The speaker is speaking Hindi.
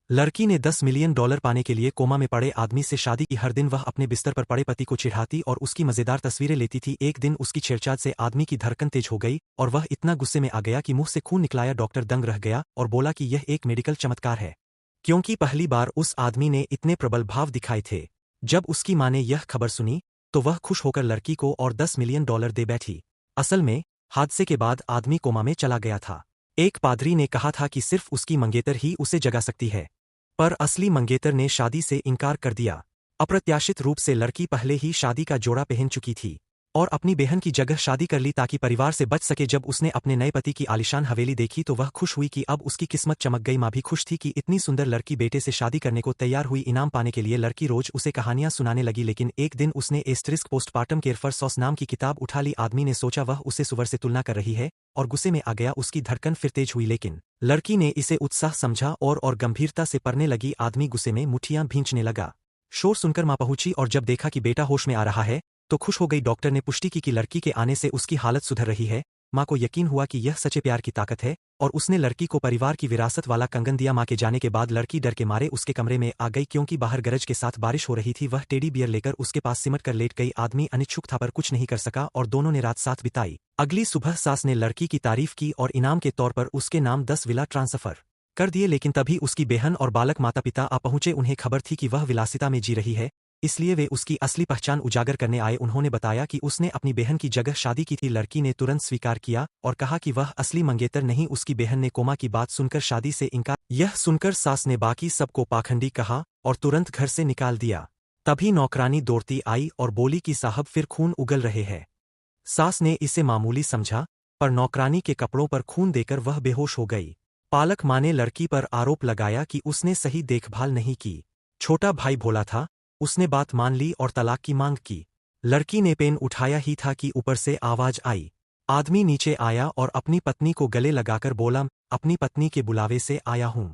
लड़की ने $10 मिलियन पाने के लिए कोमा में पड़े आदमी से शादी की। हर दिन वह अपने बिस्तर पर पड़े पति को चिढ़ाती और उसकी मजेदार तस्वीरें लेती थी। एक दिन उसकी छेड़छाड़ से आदमी की धड़कन तेज हो गई और वह इतना गुस्से में आ गया कि मुंह से खून निकलाया। डॉक्टर दंग रह गया और बोला कि यह एक मेडिकल चमत्कार है, क्योंकि पहली बार उस आदमी ने इतने प्रबल भाव दिखाए थे। जब उसकी माँ ने यह खबर सुनी तो वह खुश होकर लड़की को और $10 मिलियन दे बैठी। असल में हादसे के बाद आदमी कोमा में चला गया था। एक पादरी ने कहा था कि सिर्फ उसकी मंगेतर ही उसे जगा सकती है, पर असली मंगेतर ने शादी से इनकार कर दिया। अप्रत्याशित रूप से लड़की पहले ही शादी का जोड़ा पहन चुकी थी और अपनी बहन की जगह शादी कर ली ताकि परिवार से बच सके। जब उसने अपने नए पति की आलीशान हवेली देखी तो वह खुश हुई कि अब उसकी किस्मत चमक गई। माँ भी खुश थी कि इतनी सुंदर लड़की बेटे से शादी करने को तैयार हुई। इनाम पाने के लिए लड़की रोज उसे कहानियां सुनाने लगी। लेकिन एक दिन उसने asterisk postmortem care for sauce नाम की किताब उठा ली। आदमी ने सोचा वह उसे सुअर से तुलना कर रही है और गुस्से में आ गया। उसकी धड़कन फिर तेज हुई, लेकिन लड़की ने इसे उत्साह समझा और गंभीरता से पढ़ने लगी। आदमी गुस्से में मुठ्ठियां भींचने लगा। शोर सुनकर माँ पहुंची और जब देखा कि बेटा होश में आ रहा है तो खुश हो गई। डॉक्टर ने पुष्टि की कि लड़की के आने से उसकी हालत सुधर रही है। माँ को यकीन हुआ कि यह सच्चे प्यार की ताकत है और उसने लड़की को परिवार की विरासत वाला कंगन दिया। माँ के जाने के बाद लड़की डर के मारे उसके कमरे में आ गई, क्योंकि बाहर गरज के साथ बारिश हो रही थी। वह टेडी बियर लेकर उसके पास सिमट कर लेट गई। आदमी अनिच्छुक था पर कुछ नहीं कर सका और दोनों ने रात साथ बिताई। अगली सुबह सास ने लड़की की तारीफ की और इनाम के तौर पर उसके नाम 10 विला ट्रांसफर कर दिए। लेकिन तभी उसकी बहन और बालक माता पिता आ पहुंचे। उन्हें खबर थी कि वह विलासिता में जी रही है, इसलिए वे उसकी असली पहचान उजागर करने आए। उन्होंने बताया कि उसने अपनी बहन की जगह शादी की थी। लड़की ने तुरंत स्वीकार किया और कहा कि वह असली मंगेतर नहीं। उसकी बहन ने कोमा की बात सुनकर शादी से इनकार। यह सुनकर सास ने बाकी सबको पाखंडी कहा और तुरंत घर से निकाल दिया। तभी नौकरानी दौड़ती आई और बोली कि साहब फिर खून उगल रहे हैं। सास ने इसे मामूली समझा, पर नौकरानी के कपड़ों पर खून देकर वह बेहोश हो गई। पालक माँ ने लड़की पर आरोप लगाया कि उसने सही देखभाल नहीं की। छोटा भाई भोला था, उसने बात मान ली और तलाक की मांग की। लड़की ने पेन उठाया ही था कि ऊपर से आवाज आई। आदमी नीचे आया और अपनी पत्नी को गले लगाकर बोला, अपनी पत्नी के बुलावे से आया हूं।